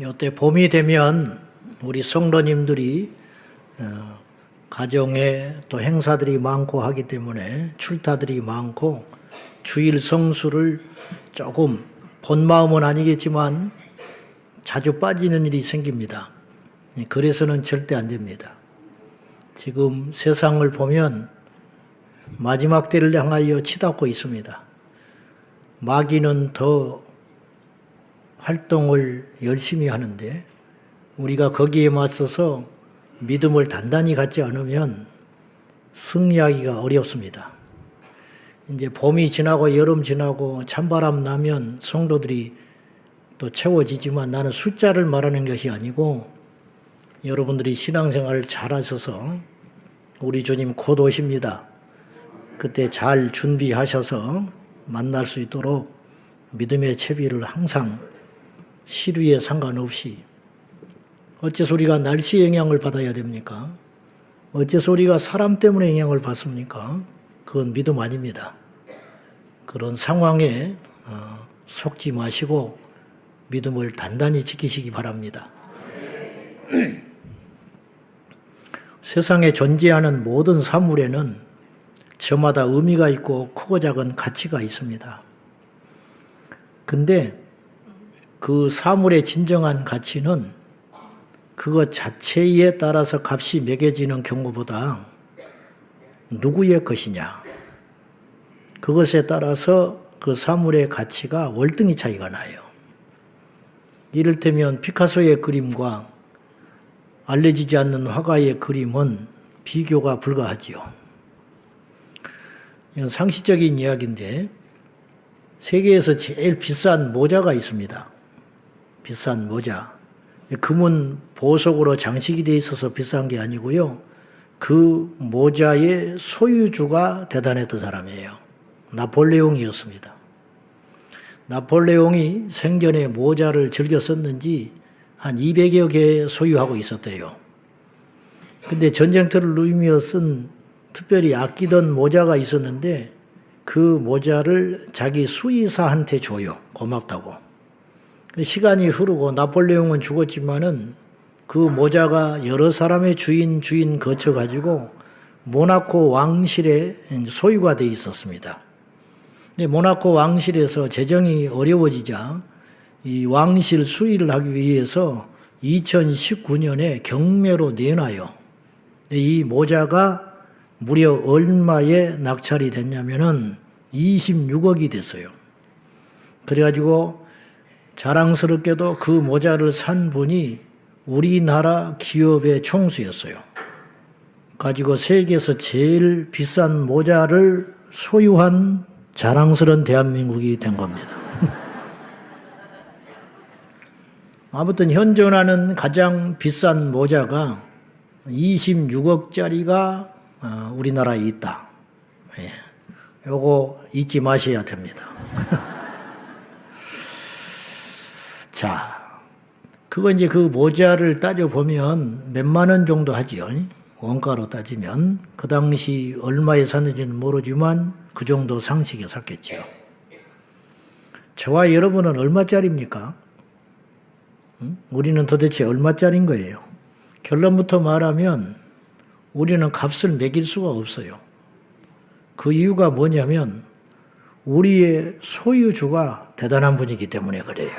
요때 봄이 되면 우리 성도님들이 가정에 또 행사들이 많고 하기 때문에 출타들이 많고 주일 성수를 조금 본 마음은 아니겠지만 자주 빠지는 일이 생깁니다. 그래서는 절대 안 됩니다. 지금 세상을 보면 마지막 때를 향하여 치닫고 있습니다. 마귀는 더 활동을 열심히 하는데 우리가 거기에 맞서서 믿음을 단단히 갖지 않으면 승리하기가 어렵습니다. 이제 봄이 지나고 여름 지나고 찬바람 나면 성도들이 또 채워지지만 나는 숫자를 말하는 것이 아니고 여러분들이 신앙생활을 잘 하셔서 우리 주님 곧 오십니다. 그때 잘 준비하셔서 만날 수 있도록 믿음의 채비를 항상 시류에 상관없이 어째서 우리가 날씨 영향을 받아야 됩니까? 어째서 우리가 사람 때문에 영향을 받습니까? 그건 믿음 아닙니다. 그런 상황에 속지 마시고 믿음을 단단히 지키시기 바랍니다. 세상에 존재하는 모든 사물에는 저마다 의미가 있고 크고 작은 가치가 있습니다. 근데 그 사물의 진정한 가치는 그것 자체에 따라서 값이 매겨지는 경우보다 누구의 것이냐, 그것에 따라서 그 사물의 가치가 월등히 차이가 나요. 이를테면 피카소의 그림과 알려지지 않는 화가의 그림은 비교가 불가하지요. 이건 상식적인 이야기인데 세계에서 제일 비싼 모자가 있습니다. 비싼 모자. 금은 보석으로 장식이 되어 있어서 비싼 게 아니고요. 그 모자의 소유주가 대단했던 사람이에요. 나폴레옹이었습니다. 나폴레옹이 생전에 모자를 즐겨 썼는지 한 200여 개 소유하고 있었대요. 근데 전쟁터를 누이며 쓴 특별히 아끼던 모자가 있었는데 그 모자를 자기 수의사한테 줘요. 고맙다고. 시간이 흐르고 나폴레옹은 죽었지만은 그 모자가 여러 사람의 주인 거쳐가지고 모나코 왕실에 소유가 돼 있었습니다. 근데 모나코 왕실에서 재정이 어려워지자 이 왕실 수의를 하기 위해서 2019년에 경매로 내놔요. 이 모자가 무려 얼마에 낙찰이 됐냐면은 26억이 됐어요. 그래가지고 자랑스럽게도 그 모자를 산 분이 우리나라 기업의 총수였어요. 가지고 세계에서 제일 비싼 모자를 소유한 자랑스러운 대한민국이 된 겁니다. 아무튼 현존하는 가장 비싼 모자가 26억짜리가 우리나라에 있다. 요거 잊지 마셔야 됩니다. 자, 그거 이제 그 모자를 따져보면 몇만 원 정도 하지요. 원가로 따지면. 그 당시 얼마에 샀는지는 모르지만 그 정도 상식에 샀겠지요. 저와 여러분은 얼마짜리입니까? 우리는 도대체 얼마짜리인 거예요? 결론부터 말하면 우리는 값을 매길 수가 없어요. 그 이유가 뭐냐면 우리의 소유주가 대단한 분이기 때문에 그래요.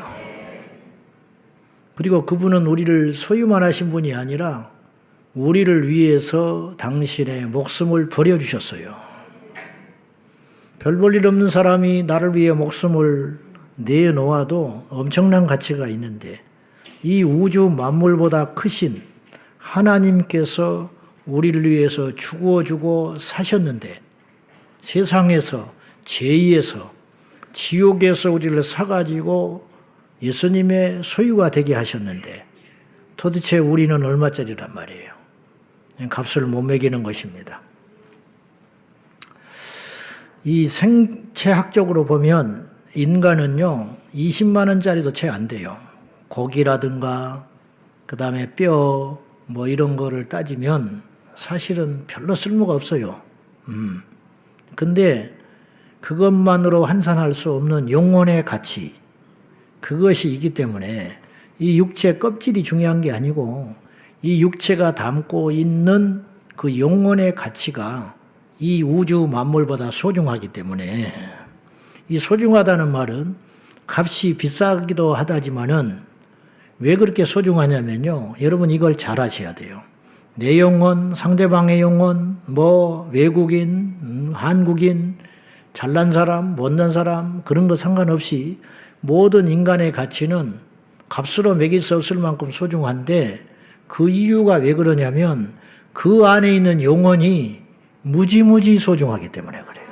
그리고 그분은 우리를 소유만 하신 분이 아니라 우리를 위해서 당신의 목숨을 버려주셨어요. 별 볼 일 없는 사람이 나를 위해 목숨을 내놓아도 엄청난 가치가 있는데 이 우주 만물보다 크신 하나님께서 우리를 위해서 죽어주고 사셨는데 세상에서 죄에서 지옥에서 우리를 사가지고 예수님의 소유가 되게 하셨는데 도대체 우리는 얼마짜리란 말이에요. 값을 못 매기는 것입니다. 이 생체학적으로 보면 인간은요 20만 원짜리도 채 안 돼요. 고기라든가 그 다음에 뼈 뭐 이런 거를 따지면 사실은 별로 쓸모가 없어요. 근데 그것만으로 환산할 수 없는 영혼의 가치, 그것이 있기 때문에 이 육체 껍질이 중요한 게 아니고 이 육체가 담고 있는 그 영혼의 가치가 이 우주 만물보다 소중하기 때문에, 이 소중하다는 말은 값이 비싸기도 하다지만은 왜 그렇게 소중하냐면요. 여러분 이걸 잘 아셔야 돼요. 내 영혼, 상대방의 영혼, 뭐 외국인, 한국인, 잘난 사람, 못난 사람 그런 거 상관없이 모든 인간의 가치는 값으로 매길 수 없을 만큼 소중한데, 그 이유가 왜 그러냐면 그 안에 있는 영혼이 무지무지 소중하기 때문에 그래요.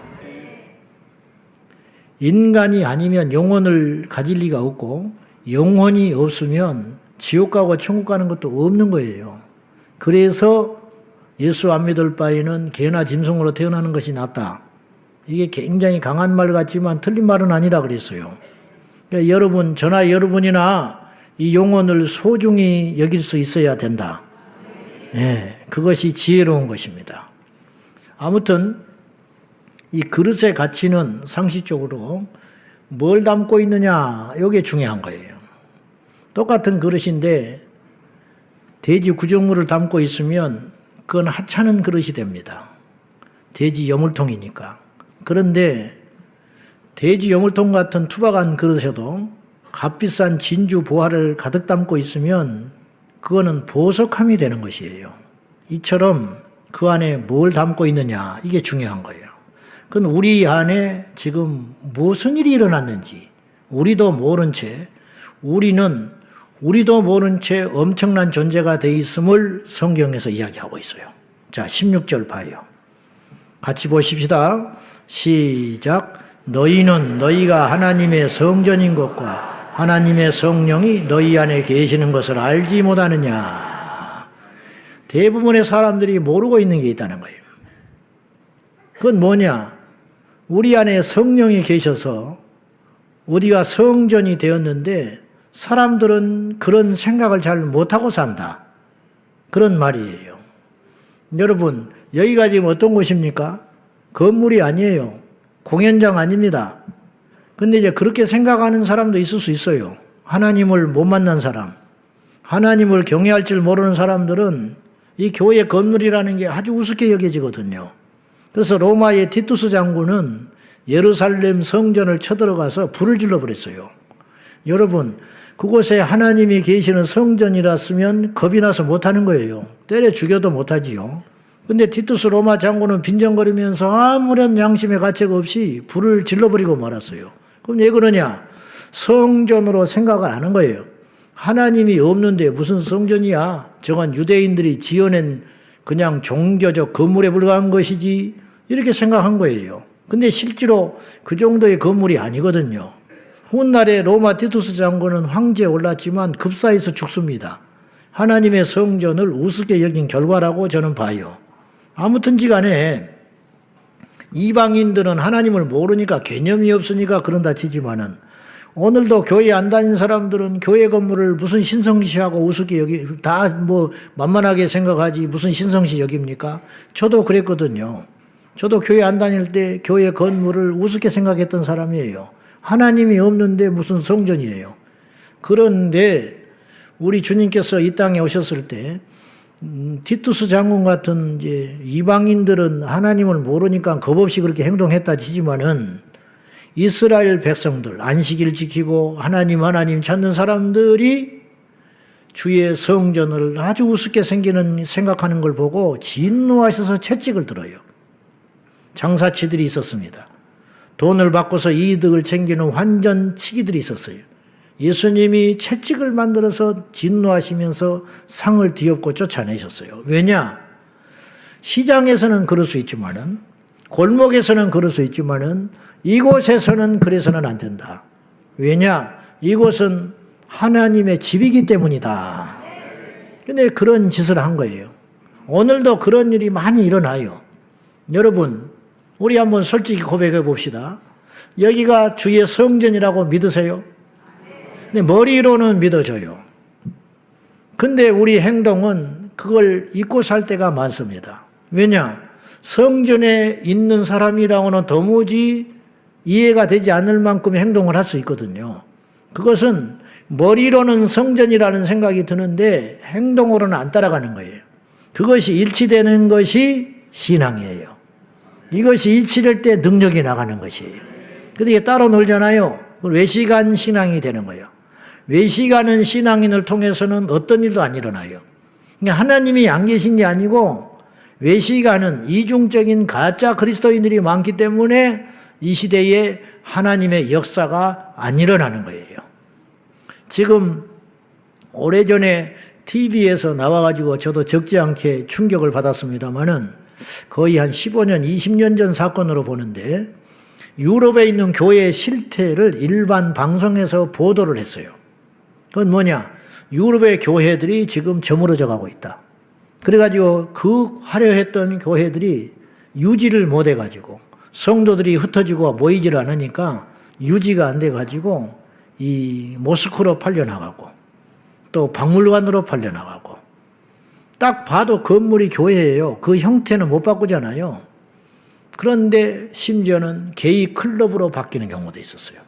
인간이 아니면 영혼을 가질 리가 없고, 영혼이 없으면 지옥 가고 천국 가는 것도 없는 거예요. 그래서 예수 안 믿을 바에는 개나 짐승으로 태어나는 것이 낫다. 이게 굉장히 강한 말 같지만 틀린 말은 아니라 그랬어요. 그러니까 여러분, 저나 여러분이나 이 영혼을 소중히 여길 수 있어야 된다. 그것이 지혜로운 것입니다. 아무튼 이 그릇의 가치는 상식적으로 뭘 담고 있느냐, 이게 중요한 거예요. 똑같은 그릇인데 돼지 구정물을 담고 있으면 그건 하찮은 그릇이 됩니다. 돼지 여물통이니까. 그런데 돼지 여물통 같은 투박한 그릇에도 값비싼 진주 보화를 가득 담고 있으면 그거는 보석함이 되는 것이에요. 이처럼 그 안에 뭘 담고 있느냐, 이게 중요한 거예요. 그건 우리 안에 지금 무슨 일이 일어났는지 우리도 모른 채, 우리도 모른 채 엄청난 존재가 돼 있음을 성경에서 이야기하고 있어요. 자, 16절 봐요. 같이 보십시다. 시작. 너희는 너희가 하나님의 성전인 것과 하나님의 성령이 너희 안에 계시는 것을 알지 못하느냐. 대부분의 사람들이 모르고 있는 게 있다는 거예요. 그건 뭐냐? 우리 안에 성령이 계셔서 우리가 성전이 되었는데 사람들은 그런 생각을 잘 못하고 산다. 그런 말이에요. 여러분, 여기가 지금 어떤 곳입니까? 건물이 아니에요. 공연장 아닙니다. 근데 이제 그렇게 생각하는 사람도 있을 수 있어요. 하나님을 못 만난 사람, 하나님을 경외할 줄 모르는 사람들은 이 교회 건물이라는 게 아주 우습게 여겨지거든요. 그래서 로마의 티투스 장군은 예루살렘 성전을 쳐들어가서 불을 질러버렸어요. 여러분, 그곳에 하나님이 계시는 성전이랐으면 겁이 나서 못하는 거예요. 때려 죽여도 못하지요. 근데 티투스 로마 장군은 빈정거리면서 아무런 양심의 가책 없이 불을 질러버리고 말았어요. 그럼 왜 그러냐? 성전으로 생각을 안 한 거예요. 하나님이 없는데 무슨 성전이야? 저건 유대인들이 지어낸 그냥 종교적 건물에 불과한 것이지, 이렇게 생각한 거예요. 근데 실제로 그 정도의 건물이 아니거든요. 훗날에 로마 티투스 장군은 황제에 올랐지만 급사해서 죽습니다. 하나님의 성전을 우습게 여긴 결과라고 저는 봐요. 아무튼지 간에 이방인들은 하나님을 모르니까 개념이 없으니까 그런다 치지만은, 오늘도 교회 안 다니는 사람들은 교회 건물을 무슨 신성시하고 우습게 다 뭐 만만하게 생각하지 무슨 신성시 여깁니까? 저도 그랬거든요. 저도 교회 안 다닐 때 교회 건물을 우습게 생각했던 사람이에요. 하나님이 없는데 무슨 성전이에요. 그런데 우리 주님께서 이 땅에 오셨을 때 티투스 장군 같은 이제 이방인들은 하나님을 모르니까 겁없이 그렇게 행동했다 치지만은, 이스라엘 백성들, 안식일 지키고 하나님 찾는 사람들이 주의 성전을 아주 우습게 생각하는 걸 보고 진노하셔서 채찍을 들어요. 장사치들이 있었습니다. 돈을 받고서 이득을 챙기는 환전치기들이 있었어요. 예수님이 채찍을 만들어서 진노하시면서 상을 뒤엎고 쫓아내셨어요. 왜냐? 시장에서는 그럴 수 있지만은, 골목에서는 그럴 수 있지만은, 이곳에서는 그래서는 안 된다. 왜냐? 이곳은 하나님의 집이기 때문이다. 근데 그런 짓을 한 거예요. 오늘도 그런 일이 많이 일어나요. 여러분, 우리 한번 솔직히 고백해 봅시다. 여기가 주의 성전이라고 믿으세요? 근데 머리로는 믿어져요. 근데 우리 행동은 그걸 잊고 살 때가 많습니다. 왜냐? 성전에 있는 사람이라고는 도무지 이해가 되지 않을 만큼 행동을 할 수 있거든요. 그것은 머리로는 성전이라는 생각이 드는데 행동으로는 안 따라가는 거예요. 그것이 일치되는 것이 신앙이에요. 이것이 일치될 때 능력이 나가는 것이에요. 근데 이게 따로 놀잖아요. 외식한 신앙이 되는 거예요. 외식하는 신앙인을 통해서는 어떤 일도 안 일어나요. 그러니까 하나님이 안 계신 게 아니고 외식하는 이중적인 가짜 그리스도인들이 많기 때문에 이 시대에 하나님의 역사가 안 일어나는 거예요. 지금 오래전에 TV에서 나와가지고 저도 적지 않게 충격을 받았습니다마는 거의 한 15년, 20년 전 사건으로 보는데 유럽에 있는 교회의 실태를 일반 방송에서 보도를 했어요. 그건 뭐냐? 유럽의 교회들이 지금 저물어져 가고 있다. 그래가지고 그 화려했던 교회들이 유지를 못해가지고 성도들이 흩어지고 모이질 않으니까 유지가 안 돼가지고 이 모스크로 팔려나가고 또 박물관으로 팔려나가고 딱 봐도 건물이 교회예요. 그 형태는 못 바꾸잖아요. 그런데 심지어는 게이 클럽으로 바뀌는 경우도 있었어요.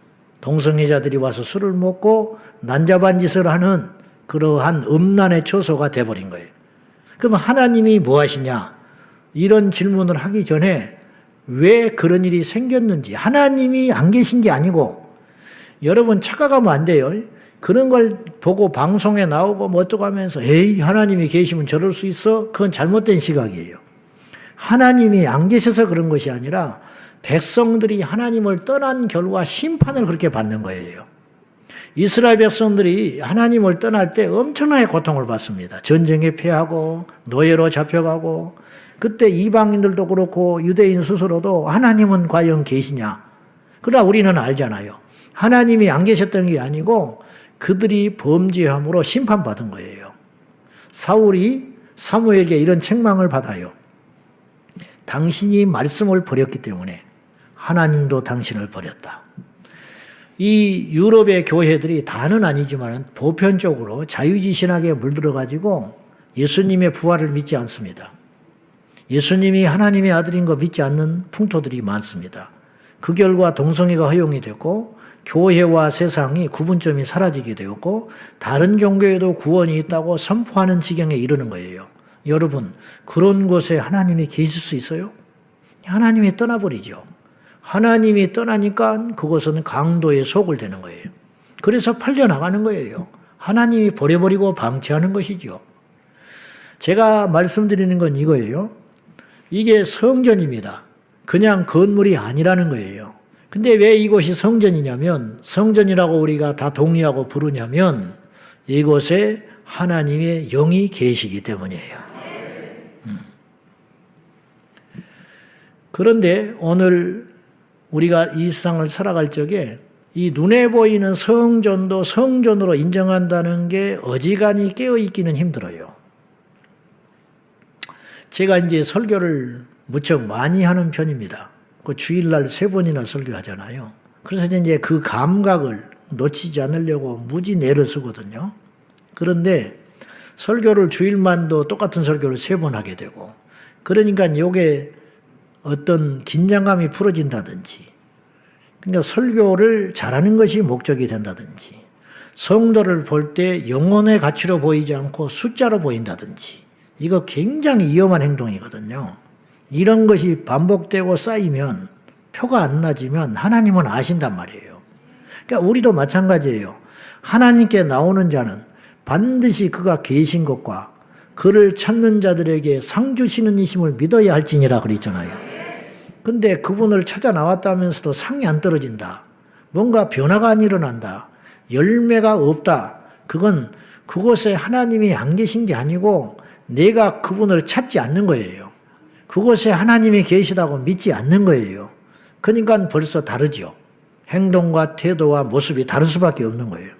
동성애자들이 와서 술을 먹고 난잡한 짓을 하는 그러한 음란의 처소가 돼버린 거예요. 그럼 하나님이 뭐 하시냐? 이런 질문을 하기 전에 왜 그런 일이 생겼는지, 하나님이 안 계신 게 아니고, 여러분 착각하면 안 돼요. 그런 걸 보고 방송에 나오고 뭐 어쩌고 하면서 에이 하나님이 계시면 저럴 수 있어? 그건 잘못된 시각이에요. 하나님이 안 계셔서 그런 것이 아니라 백성들이 하나님을 떠난 결과 심판을 그렇게 받는 거예요. 이스라엘 백성들이 하나님을 떠날 때 엄청나게 고통을 받습니다. 전쟁에 패하고 노예로 잡혀가고, 그때 이방인들도 그렇고 유대인 스스로도 하나님은 과연 계시냐? 그러나 우리는 알잖아요. 하나님이 안 계셨던 게 아니고 그들이 범죄함으로 심판받은 거예요. 사울이 사무엘에게 이런 책망을 받아요. 당신이 말씀을 버렸기 때문에 하나님도 당신을 버렸다. 이 유럽의 교회들이 다는 아니지만 보편적으로 자유주의 신학에 물들어가지고 예수님의 부활을 믿지 않습니다. 예수님이 하나님의 아들인 거 믿지 않는 풍토들이 많습니다. 그 결과 동성애가 허용이 됐고 교회와 세상이 구분점이 사라지게 되었고 다른 종교에도 구원이 있다고 선포하는 지경에 이르는 거예요. 여러분, 그런 곳에 하나님이 계실 수 있어요? 하나님이 떠나버리죠. 하나님이 떠나니까 그것은 강도의 속을 되는 거예요. 그래서 팔려나가는 거예요. 하나님이 버려버리고 방치하는 것이죠. 제가 말씀드리는 건 이거예요. 이게 성전입니다. 그냥 건물이 아니라는 거예요. 근데 왜 이곳이 성전이냐면, 성전이라고 우리가 다 동의하고 부르냐면 이곳에 하나님의 영이 계시기 때문이에요. 그런데 오늘 우리가 이 세상을 살아갈 적에 이 눈에 보이는 성전도 성전으로 인정한다는 게 어지간히 깨어있기는 힘들어요. 제가 이제 설교를 무척 많이 하는 편입니다. 그 주일날 3번이나 설교하잖아요. 그래서 이제 그 감각을 놓치지 않으려고 무지 애를 쓰거든요. 그런데 설교를 주일만도 똑같은 설교를 3번 하게 되고, 그러니까 이게 어떤 긴장감이 풀어진다든지, 그러니까 설교를 잘하는 것이 목적이 된다든지, 성도를 볼 때 영혼의 가치로 보이지 않고 숫자로 보인다든지, 이거 굉장히 위험한 행동이거든요. 이런 것이 반복되고 쌓이면, 표가 안 나지면 하나님은 아신단 말이에요. 그러니까 우리도 마찬가지예요. 하나님께 나오는 자는 반드시 그가 계신 것과 그를 찾는 자들에게 상 주시는 이심을 믿어야 할지니라 그랬잖아요. 근데 그분을 찾아 나왔다면서도 상이 안 떨어진다. 뭔가 변화가 안 일어난다. 열매가 없다. 그건 그곳에 하나님이 안 계신 게 아니고 내가 그분을 찾지 않는 거예요. 그곳에 하나님이 계시다고 믿지 않는 거예요. 그러니까 벌써 다르죠. 행동과 태도와 모습이 다를 수밖에 없는 거예요.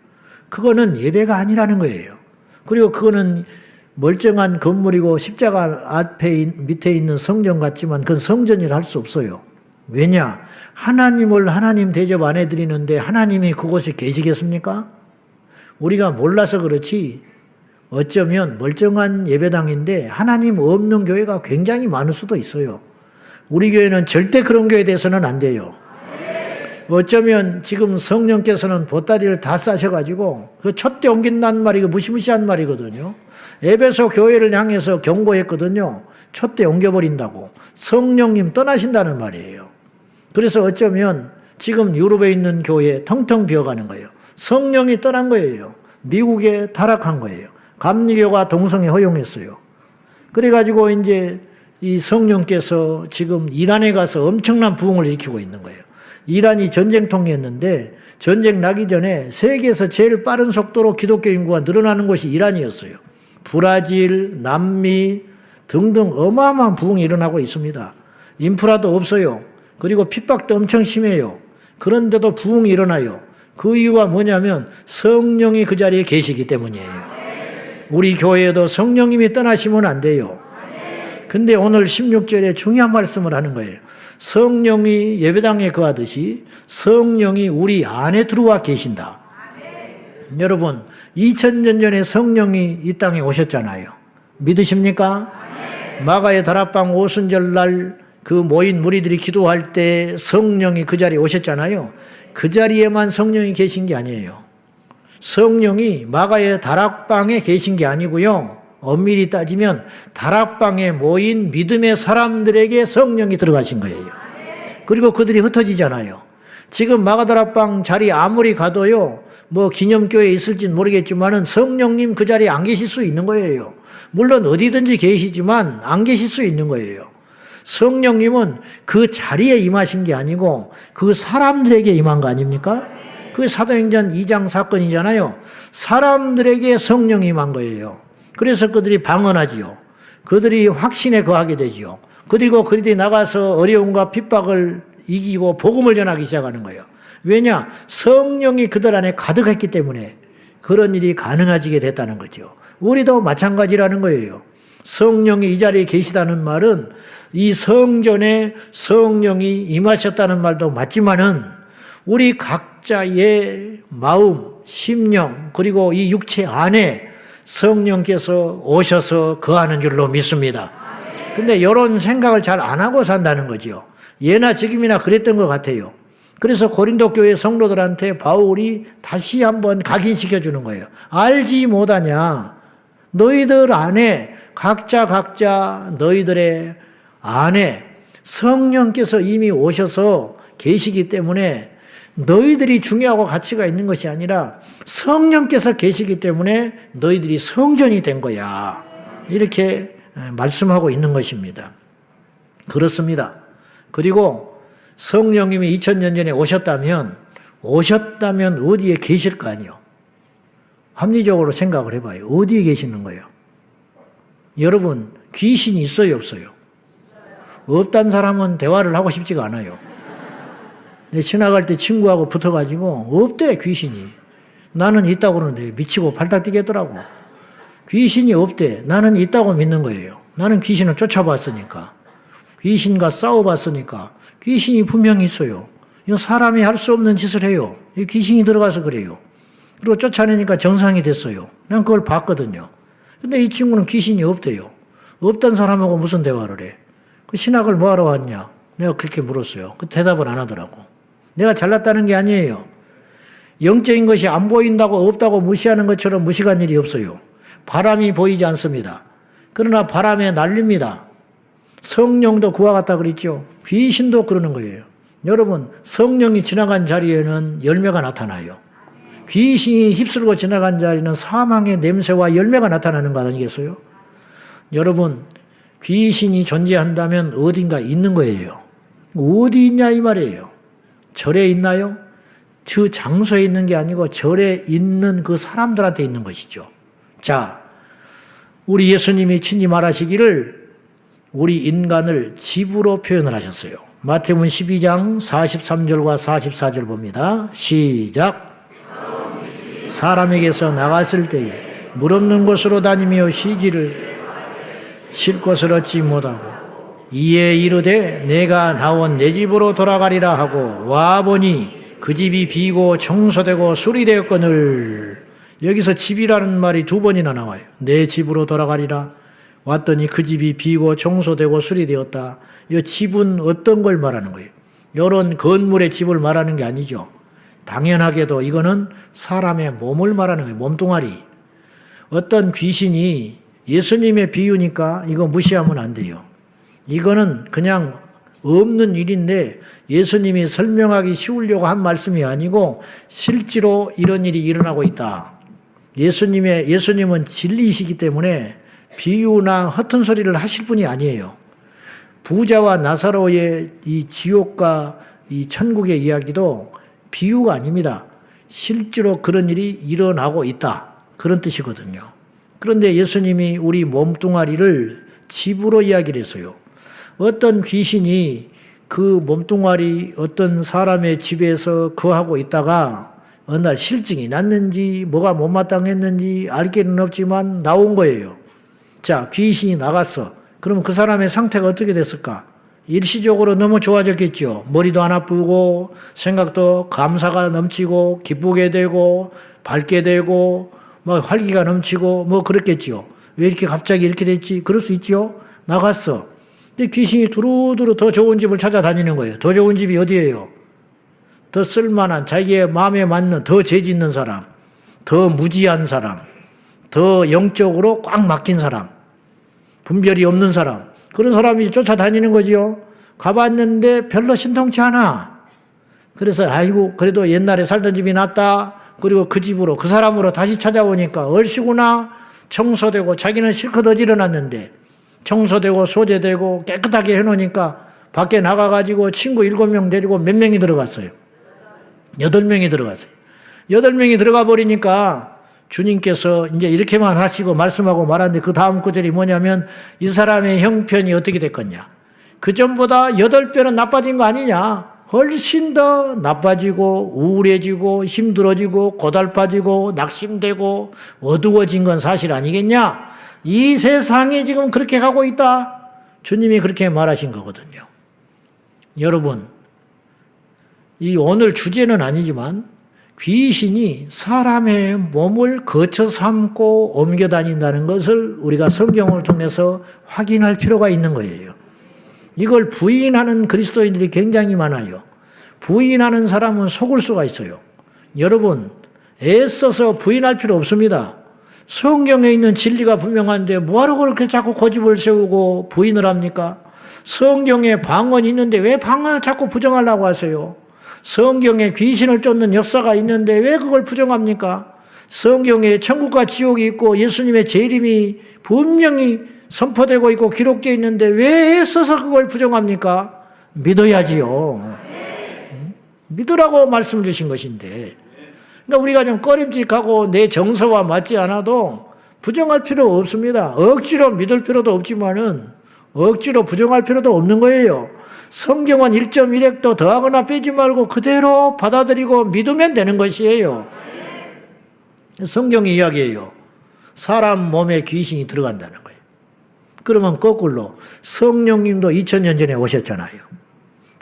그거는 예배가 아니라는 거예요. 그리고 그거는 멀쩡한 건물이고 십자가 앞에 밑에 있는 성전 같지만 그건 성전이라 할 수 없어요. 왜냐? 하나님을 하나님 대접 안 해드리는데 하나님이 그곳에 계시겠습니까? 우리가 몰라서 그렇지 어쩌면 멀쩡한 예배당인데 하나님 없는 교회가 굉장히 많을 수도 있어요. 우리 교회는 절대 그런 교회 돼서는 안 돼요. 어쩌면 지금 성령께서는 보따리를 다 싸셔가지고 그 촛대 옮긴다는 말이 무시무시한 말이거든요. 에베소 교회를 향해서 경고했거든요. 촛대 옮겨버린다고. 성령님 떠나신다는 말이에요. 그래서 어쩌면 지금 유럽에 있는 교회 텅텅 비어가는 거예요. 성령이 떠난 거예요. 미국에 타락한 거예요. 감리교가 동성애 허용했어요. 그래가지고 이제 이 성령께서 지금 이란에 가서 엄청난 부흥을 일으키고 있는 거예요. 이란이 전쟁통이었는데 전쟁 나기 전에 세계에서 제일 빠른 속도로 기독교 인구가 늘어나는 곳이 이란이었어요. 브라질, 남미 등등 어마어마한 부흥이 일어나고 있습니다. 인프라도 없어요. 그리고 핍박도 엄청 심해요. 그런데도 부흥이 일어나요. 그 이유가 뭐냐면 성령이 그 자리에 계시기 때문이에요. 우리 교회에도 성령님이 떠나시면 안 돼요. 근데 오늘 16절에 중요한 말씀을 하는 거예요. 성령이 예배당에 거하듯이 성령이 우리 안에 들어와 계신다. 여러분 2000년 전에 성령이 이 땅에 오셨잖아요. 믿으십니까? 마가의 다락방 오순절 날 그 모인 무리들이 기도할 때 성령이 그 자리에 오셨잖아요. 그 자리에만 성령이 계신 게 아니에요. 성령이 마가의 다락방에 계신 게 아니고요. 엄밀히 따지면 다락방에 모인 믿음의 사람들에게 성령이 들어가신 거예요. 그리고 그들이 흩어지잖아요. 지금 마가다락방 자리 아무리 가도요. 뭐 기념교회에 있을지는 모르겠지만은 성령님 그 자리에 안 계실 수 있는 거예요. 물론 어디든지 계시지만 안 계실 수 있는 거예요. 성령님은 그 자리에 임하신 게 아니고 그 사람들에게 임한 거 아닙니까? 그게 사도행전 2장 사건이잖아요. 사람들에게 성령이 임한 거예요. 그래서 그들이 방언하지요. 그들이 확신에 거하게 되지요. 그리고 그들이 나가서 어려움과 핍박을 이기고 복음을 전하기 시작하는 거예요. 왜냐? 성령이 그들 안에 가득했기 때문에 그런 일이 가능해지게 됐다는 거죠. 우리도 마찬가지라는 거예요. 성령이 이 자리에 계시다는 말은 이 성전에 성령이 임하셨다는 말도 맞지만은 우리 각자의 마음, 심령 그리고 이 육체 안에 성령께서 오셔서 거하는 줄로 믿습니다. 근데 이런 생각을 잘 안 하고 산다는 거죠. 예나 지금이나 그랬던 것 같아요. 그래서 고린도 교회 성도들한테 바울이 다시 한번 각인시켜 주는 거예요. 알지 못하냐? 너희들 안에 각자 너희들의 안에 성령께서 이미 오셔서 계시기 때문에 너희들이 중요하고 가치가 있는 것이 아니라 성령께서 계시기 때문에 너희들이 성전이 된 거야. 이렇게 말씀하고 있는 것입니다. 그렇습니다. 그리고 성령님이 2000년 전에 오셨다면 어디에 계실 거 아니에요? 합리적으로 생각을 해봐요. 어디에 계시는 거예요? 여러분, 귀신이 있어요, 없어요? 없단 사람은 대화를 하고 싶지가 않아요. 내 지나갈 때 친구하고 붙어가지고 없대, 귀신이. 나는 있다고 그러는데 미치고 팔딱 뛰겠더라고. 귀신이 없대. 나는 있다고 믿는 거예요. 나는 귀신을 쫓아봤으니까. 귀신과 싸워봤으니까. 귀신이 분명히 있어요. 이거 사람이 할 수 없는 짓을 해요. 귀신이 들어가서 그래요. 그리고 쫓아내니까 정상이 됐어요. 난 그걸 봤거든요. 근데 이 친구는 귀신이 없대요. 없던 사람하고 무슨 대화를 해? 그 신학을 뭐하러 왔냐? 내가 그렇게 물었어요. 그 대답을 안 하더라고. 내가 잘났다는 게 아니에요. 영적인 것이 안 보인다고 없다고 무시하는 것처럼 무식한 일이 없어요. 바람이 보이지 않습니다. 그러나 바람에 날립니다. 성령도 그와 같다 그랬죠. 귀신도 그러는 거예요. 여러분, 성령이 지나간 자리에는 열매가 나타나요. 귀신이 휩쓸고 지나간 자리는 사망의 냄새와 열매가 나타나는 거 아니겠어요? 여러분, 귀신이 존재한다면 어딘가 있는 거예요. 어디 있냐 이 말이에요. 절에 있나요? 그 장소에 있는 게 아니고 절에 있는 그 사람들한테 있는 것이죠. 자, 우리 예수님이 친히 말하시기를 우리 인간을 집으로 표현을 하셨어요. 마태복음 12장 43절과 44절 봅니다. 시작. 사람에게서 나갔을 때에 물 없는 곳으로 다니며 쉬기를 쉴 곳을 얻지 못하고 이에 이르되 내가 나온 내 집으로 돌아가리라 하고 와보니 그 집이 비고 청소되고 수리되었거늘. 여기서 집이라는 말이 2번이나 나와요. 내 집으로 돌아가리라. 왔더니 그 집이 비고 청소되고 수리되었다. 이 집은 어떤 걸 말하는 거예요? 이런 건물의 집을 말하는 게 아니죠. 당연하게도 이거는 사람의 몸을 말하는 거예요. 몸뚱아리. 어떤 귀신이 예수님의 비유니까 이거 무시하면 안 돼요. 이거는 그냥 없는 일인데 예수님이 설명하기 쉬우려고 한 말씀이 아니고 실제로 이런 일이 일어나고 있다. 예수님은 진리이시기 때문에 비유나 허튼 소리를 하실 분이 아니에요. 부자와 나사로의 이 지옥과 이 천국의 이야기도 비유가 아닙니다. 실제로 그런 일이 일어나고 있다. 그런 뜻이거든요. 그런데 예수님이 우리 몸뚱아리를 집으로 이야기를 했어요. 어떤 귀신이 그 몸뚱아리 어떤 사람의 집에서 거하고 있다가 어느 날 실증이 났는지 뭐가 못마땅했는지 알 길은 없지만 나온 거예요. 자, 귀신이 나갔어. 그러면 그 사람의 상태가 어떻게 됐을까? 일시적으로 너무 좋아졌겠죠. 머리도 안 아프고 생각도 감사가 넘치고 기쁘게 되고 밝게 되고 뭐 활기가 넘치고 뭐 그랬겠죠. 왜 이렇게 갑자기 이렇게 됐지? 그럴 수 있죠. 나갔어. 근데 귀신이 두루두루 더 좋은 집을 찾아다니는 거예요. 더 좋은 집이 어디예요? 더 쓸만한 자기의 마음에 맞는 더 재지 있는 사람, 더 무지한 사람, 더 영적으로 꽉 막힌 사람, 분별이 없는 사람, 그런 사람이 쫓아다니는 거지요. 가봤는데 별로 신통치 않아. 그래서 아이고 그래도 옛날에 살던 집이 낫다. 그리고 그 집으로 그 사람으로 다시 찾아오니까 얼씨구나 청소되고 자기는 실컷 어지러놨는데 청소되고 소재되고 깨끗하게 해놓으니까 밖에 나가가지고 친구 7명 데리고 몇 명이 들어갔어요. 8명이 들어갔어요. 8명이 들어가 버리니까 주님께서 이제 이렇게만 하시고 말씀하고 말하는데 그 다음 구절이 뭐냐면 이 사람의 형편이 어떻게 됐겠냐. 그 전보다 8배는 나빠진 거 아니냐. 훨씬 더 나빠지고 우울해지고 힘들어지고 고달파지고 낙심되고 어두워진 건 사실 아니겠냐. 이 세상이 지금 그렇게 가고 있다. 주님이 그렇게 말하신 거거든요. 여러분, 이 오늘 주제는 아니지만 귀신이 사람의 몸을 거쳐 삼고 옮겨 다닌다는 것을 우리가 성경을 통해서 확인할 필요가 있는 거예요. 이걸 부인하는 그리스도인들이 굉장히 많아요. 부인하는 사람은 속을 수가 있어요. 여러분, 애써서 부인할 필요 없습니다. 성경에 있는 진리가 분명한데 뭐하러 그렇게 자꾸 고집을 세우고 부인을 합니까? 성경에 방언이 있는데 왜 방언을 자꾸 부정하려고 하세요? 성경에 귀신을 쫓는 역사가 있는데 왜 그걸 부정합니까? 성경에 천국과 지옥이 있고 예수님의 재림이 분명히 선포되고 있고 기록되어 있는데 왜 애써서 그걸 부정합니까? 믿어야지요. 믿으라고 말씀 주신 것인데. 그러니까 우리가 좀 꺼림칙하고 내 정서와 맞지 않아도 부정할 필요 없습니다. 억지로 믿을 필요도 없지만은 억지로 부정할 필요도 없는 거예요. 성경은 1.1획도 더하거나 빼지 말고 그대로 받아들이고 믿으면 되는 것이에요. 성경의 이야기예요. 사람 몸에 귀신이 들어간다는 거예요. 그러면 거꾸로 성령님도 2000년 전에 오셨잖아요.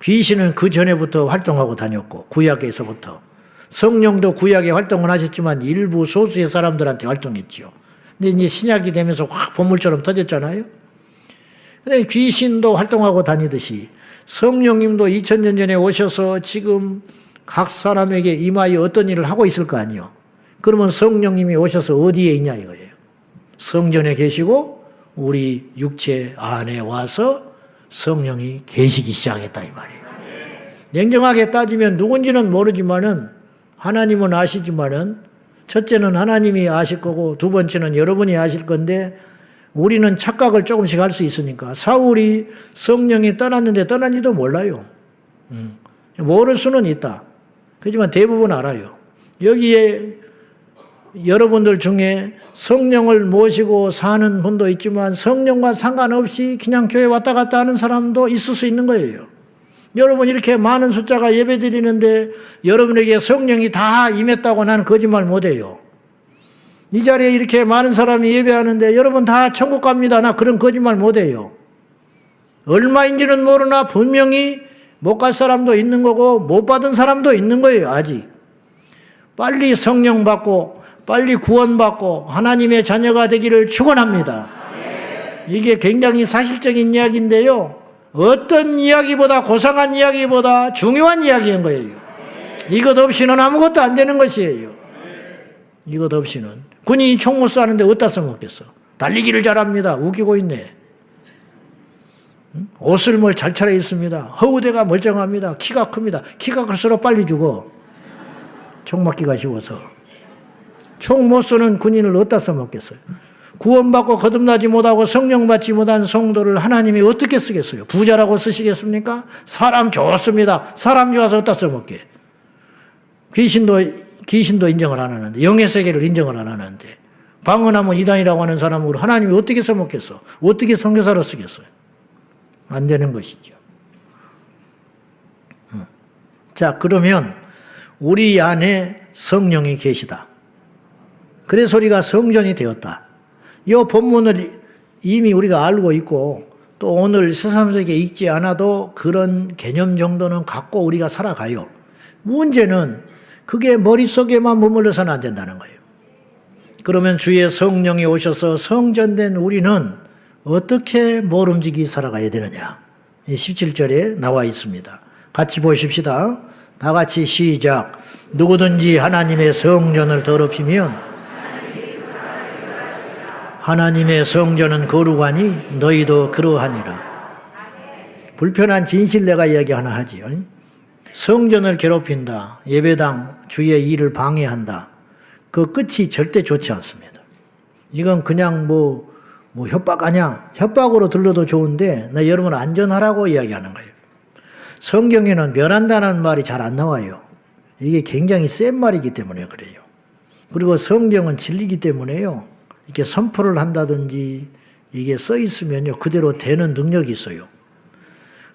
귀신은 그 전에부터 활동하고 다녔고 구약에서부터. 성령도 구약에 활동을 하셨지만 일부 소수의 사람들한테 활동했죠. 근데 이제 신약이 되면서 확 보물처럼 터졌잖아요. 근데 귀신도 활동하고 다니듯이 성령님도 2000년 전에 오셔서 지금 각 사람에게 임하여 어떤 일을 하고 있을 거 아니에요. 그러면 성령님이 오셔서 어디에 있냐 이거예요. 성전에 계시고 우리 육체 안에 와서 성령이 계시기 시작했다 이 말이에요. 냉정하게 따지면 누군지는 모르지만은 하나님은 아시지만은 첫째는 하나님이 아실 거고 두 번째는 여러분이 아실 건데 우리는 착각을 조금씩 할 수 있으니까 사울이 성령이 떠났는데 떠난지도 몰라요. 모를 수는 있다. 그렇지만 대부분 알아요. 여기에 여러분들 중에 성령을 모시고 사는 분도 있지만 성령과 상관없이 그냥 교회 왔다 갔다 하는 사람도 있을 수 있는 거예요. 여러분 이렇게 많은 숫자가 예배드리는데 여러분에게 성령이 다 임했다고 나는 거짓말 못해요. 이 자리에 이렇게 많은 사람이 예배하는데 여러분 다 천국 갑니다. 나 그런 거짓말 못해요. 얼마인지는 모르나 분명히 못 갈 사람도 있는 거고 못 받은 사람도 있는 거예요. 아직. 빨리 성령 받고 빨리 구원받고 하나님의 자녀가 되기를 축원합니다. 이게 굉장히 사실적인 이야기인데요. 어떤 이야기보다 고상한 이야기보다 중요한 이야기인 거예요. 이것 없이는 아무것도 안 되는 것이에요. 이것 없이는. 군인이 총 못 쏘는데 어디다 써먹겠어. 달리기를 잘합니다. 우기고 있네. 옷을 뭘 잘 차려입습니다. 허우대가 멀쩡합니다. 키가 큽니다. 키가 클수록 빨리 죽어. 총 맞기가 쉬워서. 총 못 쏘는 군인을 어디다 써먹겠어요. 구원받고 거듭나지 못하고 성령 받지 못한 성도를 하나님이 어떻게 쓰겠어요? 부자라고 쓰시겠습니까? 사람 좋습니다. 사람 좋아서 어디다 써먹게. 귀신도 인정을 안 하는데, 영의 세계를 인정을 안 하는데, 방언하면 이단이라고 하는 사람으로 하나님이 어떻게 써먹겠어? 어떻게 선교사로 쓰겠어요? 안 되는 것이죠. 자, 그러면 우리 안에 성령이 계시다. 그래서 우리가 성전이 되었다. 이 본문을 이미 우리가 알고 있고 또 오늘 새삼스럽게 읽지 않아도 그런 개념 정도는 갖고 우리가 살아가요. 문제는 그게 머릿속에만 머물러서는 안 된다는 거예요. 그러면 주의 성령이 오셔서 성전된 우리는 어떻게 모름지기 살아가야 되느냐. 17절에 나와 있습니다. 같이 보십시다. 다 같이 시작. 누구든지 하나님의 성전을 더럽히면 하나님의 성전은 거룩하니 너희도 그러하니라. 불편한 진실 내가 이야기 하나 하지요. 성전을 괴롭힌다. 예배당 주의 일을 방해한다. 그 끝이 절대 좋지 않습니다. 이건 그냥 뭐 협박 아니야. 협박으로 들러도 좋은데 나 여러분 안전하라고 이야기하는 거예요. 성경에는 멸한다는 말이 잘 안 나와요. 이게 굉장히 센 말이기 때문에 그래요. 그리고 성경은 진리이기 때문에요. 이렇게 선포를 한다든지 이게 써 있으면요. 그대로 되는 능력이 있어요.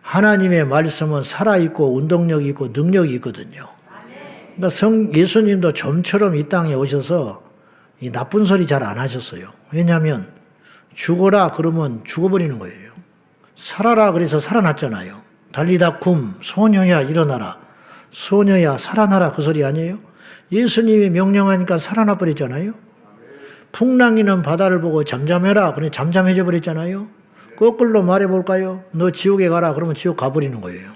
하나님의 말씀은 살아있고 운동력이 있고 능력이 있거든요. 그러니까 예수님도 좀처럼 이 땅에 오셔서 이 나쁜 소리 잘 안 하셨어요. 왜냐하면 죽어라 그러면 죽어버리는 거예요. 살아라 그래서 살아났잖아요. 달리다 굼 소녀야 일어나라. 소녀야 살아나라 그 소리 아니에요? 예수님이 명령하니까 살아나 버렸잖아요. 풍랑이는 바다를 보고 잠잠해라. 그러니 잠잠해져 버렸잖아요. 거꾸로 말해볼까요? 너 지옥에 가라. 그러면 지옥 가버리는 거예요.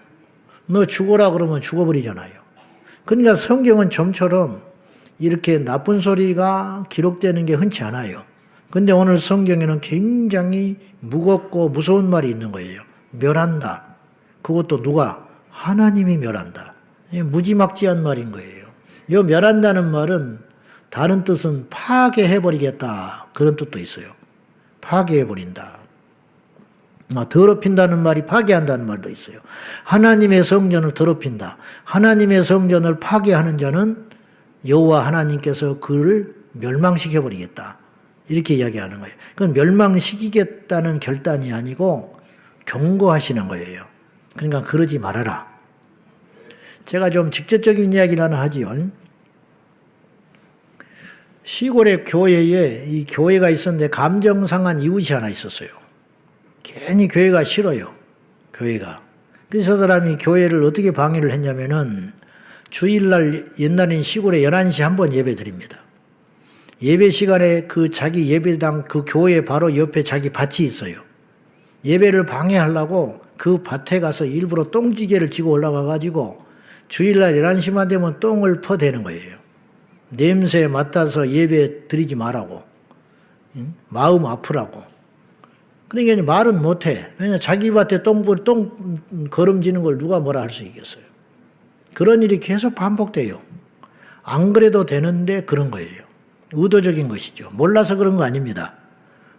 너 죽어라. 그러면 죽어버리잖아요. 그러니까 성경은 좀처럼 이렇게 나쁜 소리가 기록되는 게 흔치 않아요. 근데 오늘 성경에는 굉장히 무겁고 무서운 말이 있는 거예요. 멸한다. 그것도 누가? 하나님이 멸한다. 무지막지한 말인 거예요. 이 멸한다는 말은 다른 뜻은 파괴해버리겠다. 그런 뜻도 있어요. 파괴해버린다. 더럽힌다는 말이 파괴한다는 말도 있어요. 하나님의 성전을 더럽힌다. 하나님의 성전을 파괴하는 자는 여호와 하나님께서 그를 멸망시켜버리겠다. 이렇게 이야기하는 거예요. 그건 멸망시키겠다는 결단이 아니고 경고하시는 거예요. 그러니까 그러지 말아라. 제가 좀 직접적인 이야기를 하나 하지요. 시골의 교회에 이 교회가 있었는데 감정 상한 이웃이 하나 있었어요. 괜히 교회가 싫어요. 교회가. 그래서 저 사람이 교회를 어떻게 방해를 했냐면은 주일날 옛날엔 시골에 11시에 한 번 예배 드립니다. 예배 시간에 그 자기 예배당 그 교회 바로 옆에 자기 밭이 있어요. 예배를 방해하려고 그 밭에 가서 일부러 똥지게를 지고 올라가 가지고 주일날 11시만 되면 똥을 퍼대는 거예요. 냄새에 맡아서 예배 드리지 말라고. 마음 아프라고. 그러니까 말은 못해. 왜냐 자기 밭에 똥 거름지는 걸 누가 뭐라 할 수 있겠어요. 그런 일이 계속 반복돼요. 안 그래도 되는데 그런 거예요. 의도적인 것이죠. 몰라서 그런 거 아닙니다.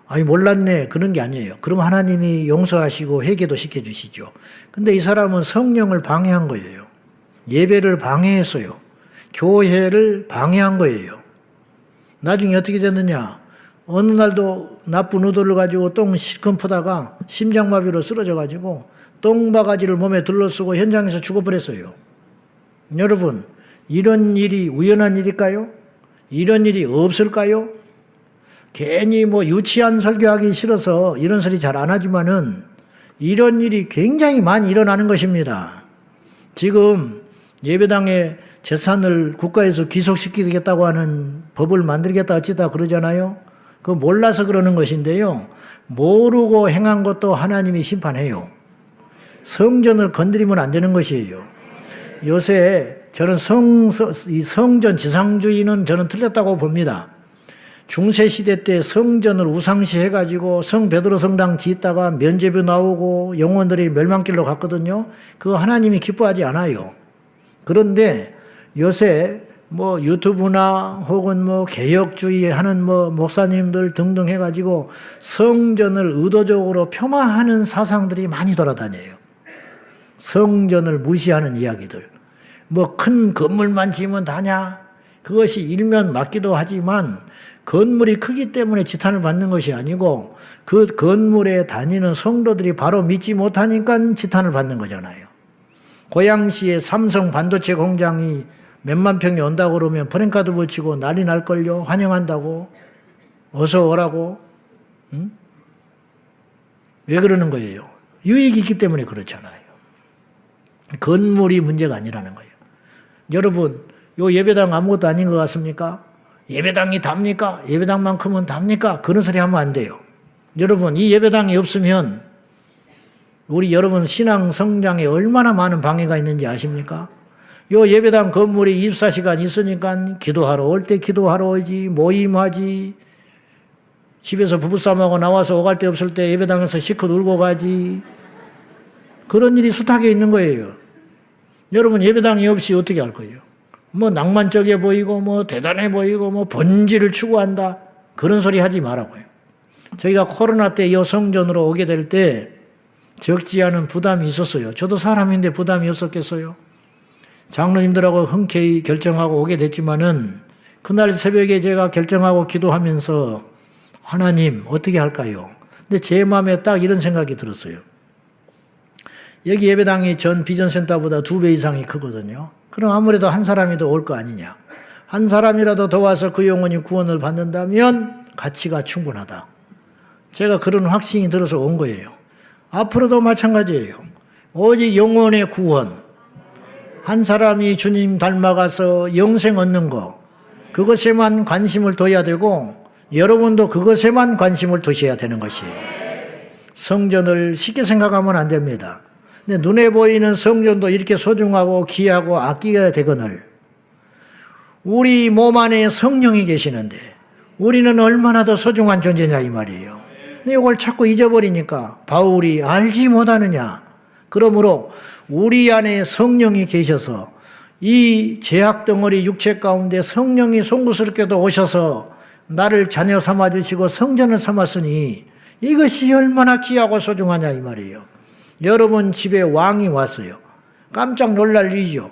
아니 몰랐네 그런 게 아니에요. 그럼 하나님이 용서하시고 회개도 시켜주시죠. 근데 이 사람은 성령을 방해한 거예요. 예배를 방해했어요. 교회를 방해한 거예요. 나중에 어떻게 됐느냐. 어느 날도 나쁜 의도를 가지고 똥 실컷 퍼다가 심장마비로 쓰러져 가지고 똥바가지를 몸에 둘러쓰고 현장에서 죽어버렸어요. 여러분 이런 일이 우연한 일일까요? 이런 일이 없을까요? 괜히 유치한 설교하기 싫어서 이런 소리 잘 안 하지만은 이런 일이 굉장히 많이 일어나는 것입니다. 지금 예배당에 재산을 국가에서 귀속시키겠다고 하는 법을 만들겠다 어찌다 그러잖아요. 그거 몰라서 그러는 것인데요. 모르고 행한 것도 하나님이 심판해요. 성전을 건드리면 안 되는 것이에요. 요새 저는 이 성전 지상주의는 저는 틀렸다고 봅니다. 중세시대 때 성전을 우상시 해가지고 성 베드로 성당 짓다가 면죄부 나오고 영혼들이 멸망길로 갔거든요. 그거 하나님이 기뻐하지 않아요. 그런데 요새 뭐 유튜브나 혹은 뭐 개혁주의 하는 뭐 목사님들 등등 해가지고 성전을 의도적으로 폄하하는 사상들이 많이 돌아다녀요. 성전을 무시하는 이야기들. 뭐 큰 건물만 지으면 다냐? 그것이 일면 맞기도 하지만 건물이 크기 때문에 지탄을 받는 것이 아니고 그 건물에 다니는 성도들이 바로 믿지 못하니까 지탄을 받는 거잖아요. 고양시에 삼성 반도체 공장이 몇만 평이 온다고 그러면 프랜카드 붙이고 난리 날걸요. 환영한다고. 어서 오라고. 응? 왜 그러는 거예요? 유익이 있기 때문에 그렇잖아요. 건물이 문제가 아니라는 거예요. 여러분, 요 예배당 아무것도 아닌 것 같습니까? 예배당이 답니까? 예배당만큼은 답니까? 그런 소리 하면 안 돼요. 여러분, 이 예배당이 없으면 우리 여러분 신앙 성장에 얼마나 많은 방해가 있는지 아십니까? 요 예배당 건물이 24시간 있으니까 기도하러 올 때 기도하러 오지, 모임하지, 집에서 부부싸움하고 나와서 오갈 데 없을 때 예배당에서 실컷 울고 가지. 그런 일이 숱하게 있는 거예요. 여러분 예배당이 없이 어떻게 할 거예요? 뭐 낭만적이어 보이고 뭐 대단해 보이고 뭐 본질을 추구한다. 그런 소리 하지 말라고요. 저희가 코로나 때 이 성전으로 오게 될 때 적지 않은 부담이 있었어요. 저도 사람인데 부담이 없었겠어요? 장로님들하고 흔쾌히 결정하고 오게 됐지만은 그날 새벽에 제가 결정하고 기도하면서 하나님 어떻게 할까요? 근데 제 마음에 딱 이런 생각이 들었어요. 여기 예배당이 전 비전센터보다 2배 이상이 크거든요. 그럼 아무래도 한 사람이 더 올 거 아니냐. 한 사람이라도 더 와서 그 영혼이 구원을 받는다면 가치가 충분하다. 제가 그런 확신이 들어서 온 거예요. 앞으로도 마찬가지예요. 오직 영혼의 구원. 한 사람이 주님 닮아가서 영생 얻는 거. 그것에만 관심을 둬야 되고 여러분도 그것에만 관심을 두셔야 되는 것이에요. 성전을 쉽게 생각하면 안 됩니다. 근데 눈에 보이는 성전도 이렇게 소중하고 귀하고 아끼게 되거늘 우리 몸 안에 성령이 계시는데 우리는 얼마나 더 소중한 존재냐 이 말이에요. 근데 이걸 자꾸 잊어버리니까 바울이 알지 못하느냐. 그러므로 우리 안에 성령이 계셔서 이 죄악 덩어리 육체 가운데 성령이 송구스럽게도 오셔서 나를 자녀 삼아주시고 성전을 삼았으니 이것이 얼마나 귀하고 소중하냐 이 말이에요. 여러분 집에 왕이 왔어요. 깜짝 놀랄 일이죠.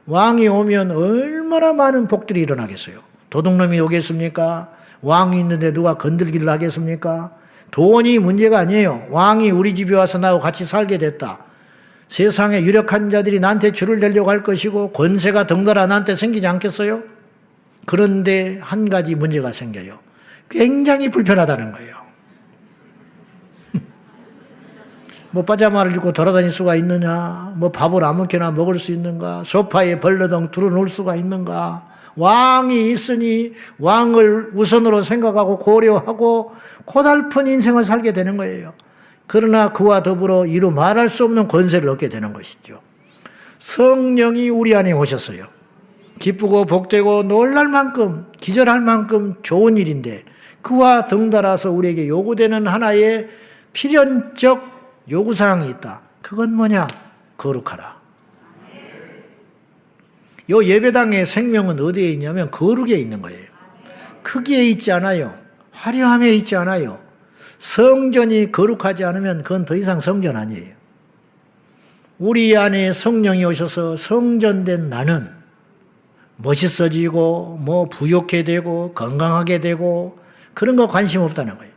왕이 오면 얼마나 많은 복들이 일어나겠어요. 도둑놈이 오겠습니까? 왕이 있는데 누가 건들기를 하겠습니까? 돈이 문제가 아니에요. 왕이 우리 집에 와서 나하고 같이 살게 됐다. 세상에 유력한 자들이 나한테 줄을 대려고 할 것이고 권세가 덩달아 나한테 생기지 않겠어요? 그런데 한 가지 문제가 생겨요. 굉장히 불편하다는 거예요. 뭐 파자마를 입고 돌아다닐 수가 있느냐? 뭐 밥을 아무렇게나 먹을 수 있는가? 소파에 벌러덩 두루놓을 수가 있는가? 왕이 있으니 왕을 우선으로 생각하고 고려하고 고달픈 인생을 살게 되는 거예요. 그러나 그와 더불어 이루 말할 수 없는 권세를 얻게 되는 것이죠. 성령이 우리 안에 오셨어요. 기쁘고 복되고 놀랄 만큼 기절할 만큼 좋은 일인데 그와 덩달아서 우리에게 요구되는 하나의 필연적 요구사항이 있다. 그건 뭐냐? 거룩하라. 요 예배당의 생명은 어디에 있냐면 거룩에 있는 거예요. 크기에 있지 않아요. 화려함에 있지 않아요. 성전이 거룩하지 않으면 그건 더 이상 성전 아니에요. 우리 안에 성령이 오셔서 성전된 나는 멋있어지고 뭐 부욕해 되고 건강하게 되고 그런 거 관심 없다는 거예요.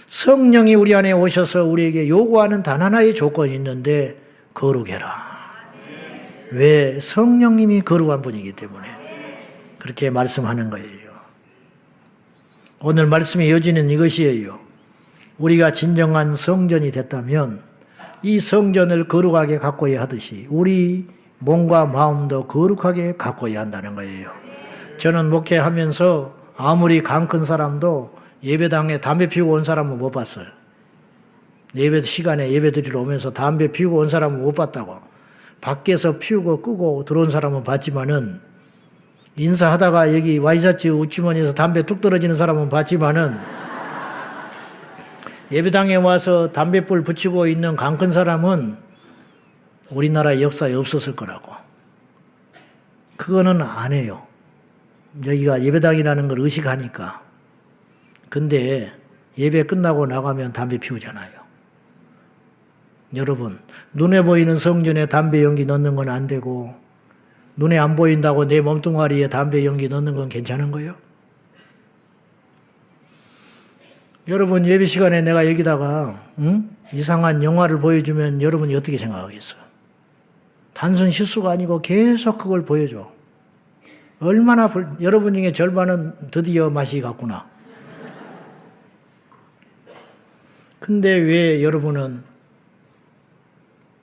성령이 우리 안에 오셔서 우리에게 요구하는 단 하나의 조건이 있는데 거룩해라. 왜? 성령님이 거룩한 분이기 때문에 그렇게 말씀하는 거예요. 오늘 말씀의 여지는 이것이에요. 우리가 진정한 성전이 됐다면 이 성전을 거룩하게 가꿔야 하듯이 우리 몸과 마음도 거룩하게 가꿔야 한다는 거예요. 저는 목회하면서 아무리 강 큰 사람도 예배당에 담배 피우고 온 사람은 못 봤어요. 예배 시간에 예배 드리러 오면서 담배 피우고 온 사람은 못 봤다고. 밖에서 피우고 끄고 들어온 사람은 봤지만은 인사하다가 여기 와이셔츠 우주머니에서 담배 뚝 떨어지는 사람은 봤지만은 예배당에 와서 담배불 붙이고 있는 강 큰 사람은 우리나라 역사에 없었을 거라고. 그거는 안 해요. 여기가 예배당이라는 걸 의식하니까. 근데 예배 끝나고 나가면 담배 피우잖아요. 여러분, 눈에 보이는 성전에 담배 연기 넣는 건 안 되고 눈에 안 보인다고 내 몸뚱아리에 담배 연기 넣는 건 괜찮은 거예요? 여러분, 예배 시간에 내가 여기다가 이상한 영화를 보여주면 여러분이 어떻게 생각하겠어요? 단순 실수가 아니고 계속 그걸 보여줘. 얼마나 여러분 중에 절반은 드디어 맛이 갔구나. 근데 왜 여러분은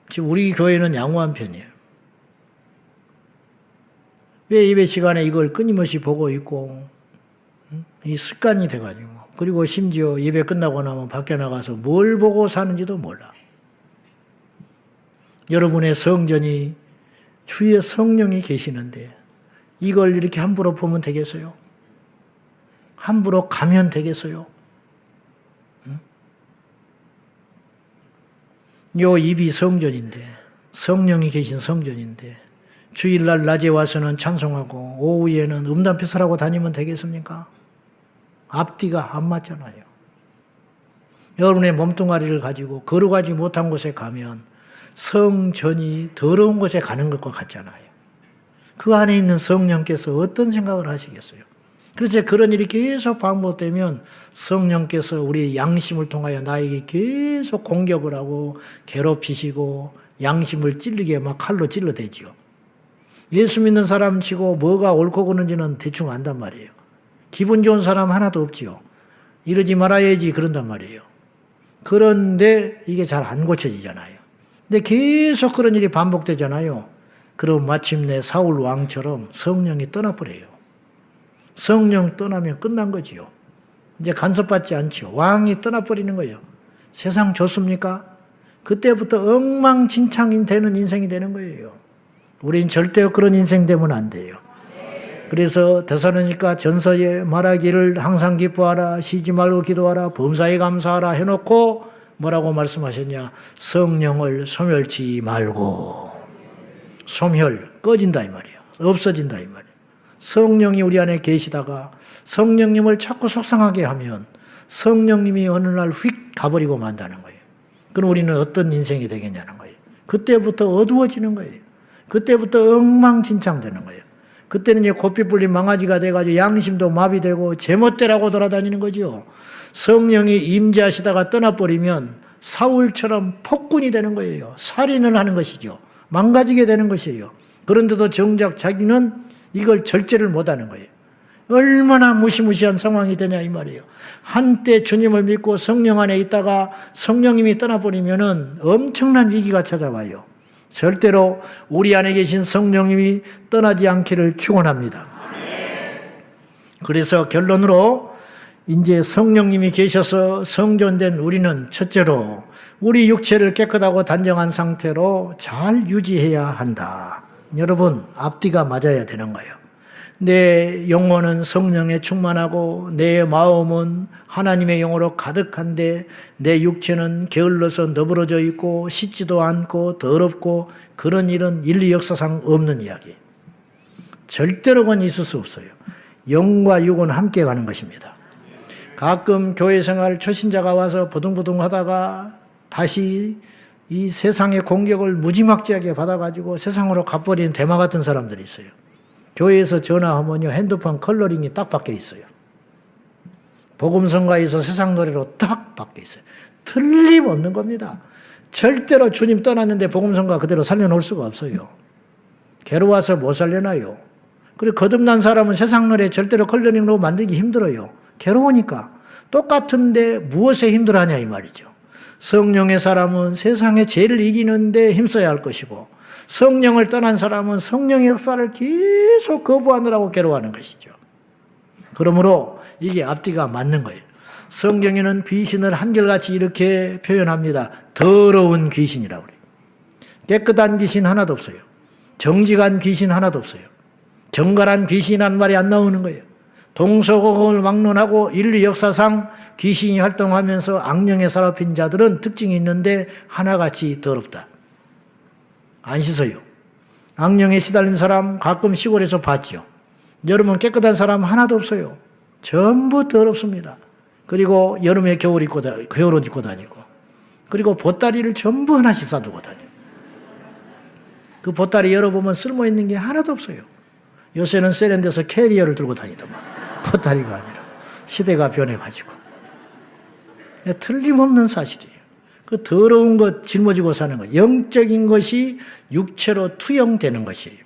지금 우리 교회는 양호한 편이에요. 왜 예배 시간에 이걸 끊임없이 보고 있고 이 습관이 돼가지고 그리고 심지어 예배 끝나고 나면 밖에 나가서 뭘 보고 사는지도 몰라. 여러분의 성전이 주의 성령이 계시는데 이걸 이렇게 함부로 보면 되겠어요? 함부로 가면 되겠어요? 요 입이 성전인데 성령이 계신 성전인데 주일날 낮에 와서는 찬송하고 오후에는 음담피설하고 다니면 되겠습니까? 앞뒤가 안 맞잖아요. 여러분의 몸뚱아리를 가지고 거룩하지 못한 곳에 가면 성전이 더러운 곳에 가는 것과 같잖아요. 그 안에 있는 성령께서 어떤 생각을 하시겠어요? 그래서 그런 일이 계속 반복되면 성령께서 우리 양심을 통하여 나에게 계속 공격을 하고 괴롭히시고 양심을 찔리게 막 칼로 찔러대지요. 예수 믿는 사람 치고 뭐가 옳고 그른지는 대충 안단 말이에요. 기분 좋은 사람 하나도 없지요. 이러지 말아야지 그런단 말이에요. 그런데 이게 잘 안 고쳐지잖아요. 근데 계속 그런 일이 반복되잖아요. 그럼 마침내 사울 왕처럼 성령이 떠나버려요. 성령 떠나면 끝난 거지요. 이제 간섭받지 않죠. 왕이 떠나버리는 거예요. 세상 좋습니까? 그때부터 엉망진창이 되는 인생이 되는 거예요. 우린 절대 그런 인생 되면 안 돼요. 그래서 데살로니가 전서에 말하기를 항상 기뻐하라, 쉬지 말고 기도하라, 범사에 감사하라 해놓고 뭐라고 말씀하셨냐? 성령을 소멸치 말고. 소멸, 꺼진다 이 말이에요. 없어진다 이 말이에요. 성령이 우리 안에 계시다가 성령님을 자꾸 속상하게 하면 성령님이 어느 날 휙 가버리고 만다는 거예요. 그럼 우리는 어떤 인생이 되겠냐는 거예요. 그때부터 어두워지는 거예요. 그때부터 엉망진창 되는 거예요. 그때는 이제 고삐 불린 망아지가 돼가지고 양심도 마비되고 제멋대라고 돌아다니는 거죠. 성령이 임재하시다가 떠나버리면 사울처럼 폭군이 되는 거예요. 살인을 하는 것이죠. 망가지게 되는 것이에요. 그런데도 정작 자기는 이걸 절제를 못하는 거예요. 얼마나 무시무시한 상황이 되냐 이 말이에요. 한때 주님을 믿고 성령 안에 있다가 성령님이 떠나버리면은 엄청난 위기가 찾아와요. 절대로 우리 안에 계신 성령님이 떠나지 않기를 축원합니다. 그래서 결론으로 이제 성령님이 계셔서 성전된 우리는 첫째로 우리 육체를 깨끗하고 단정한 상태로 잘 유지해야 한다. 여러분, 앞뒤가 맞아야 되는 거예요. 내 영혼은 성령에 충만하고 내 마음은 하나님의 영으로 가득한데 내 육체는 게을러서 너부러져 있고 씻지도 않고 더럽고 그런 일은 인류 역사상 없는 이야기. 절대로 그건 있을 수 없어요. 영과 육은 함께 가는 것입니다. 가끔 교회 생활 초신자가 와서 부둥부둥 하다가 다시 이 세상의 공격을 무지막지하게 받아가지고 세상으로 가버리는 대마 같은 사람들이 있어요. 교회에서 전화하면요, 핸드폰 컬러링이 딱 바뀌어 있어요. 복음성가에서 세상 노래로 딱 바뀌어 있어요. 틀림없는 겁니다. 절대로 주님 떠났는데 복음성가 그대로 살려놓을 수가 없어요. 괴로워서 못 살려놔요. 그리고 거듭난 사람은 세상 노래 절대로 컬러링으로 만들기 힘들어요. 괴로우니까. 똑같은데 무엇에 힘들어하냐 이 말이죠. 성령의 사람은 세상의 죄를 이기는데 힘써야 할 것이고 성령을 떠난 사람은 성령의 역사를 계속 거부하느라고 괴로워하는 것이죠. 그러므로 이게 앞뒤가 맞는 거예요. 성경에는 귀신을 한결같이 이렇게 표현합니다. 더러운 귀신이라고 그래요. 깨끗한 귀신 하나도 없어요. 정직한 귀신 하나도 없어요. 정갈한 귀신이란 말이 안 나오는 거예요. 동서고금을 막론하고 인류 역사상 귀신이 활동하면서 악령에 사로잡힌 자들은 특징이 있는데 하나같이 더럽다. 안 씻어요. 악령에 시달린 사람 가끔 시골에서 봤죠. 여러분 깨끗한 사람 하나도 없어요. 전부 더럽습니다. 그리고 여름에 겨울옷 입고 다니고 그리고 보따리를 전부 하나씩 싸두고 다녀요. 그 보따리 열어보면 쓸모있는 게 하나도 없어요. 요새는 세련돼서 캐리어를 들고 다니더만 보따리가 아니라 시대가 변해가지고 틀림없는 사실이에요. 그 더러운 것 짊어지고 사는 것, 영적인 것이 육체로 투영되는 것이에요.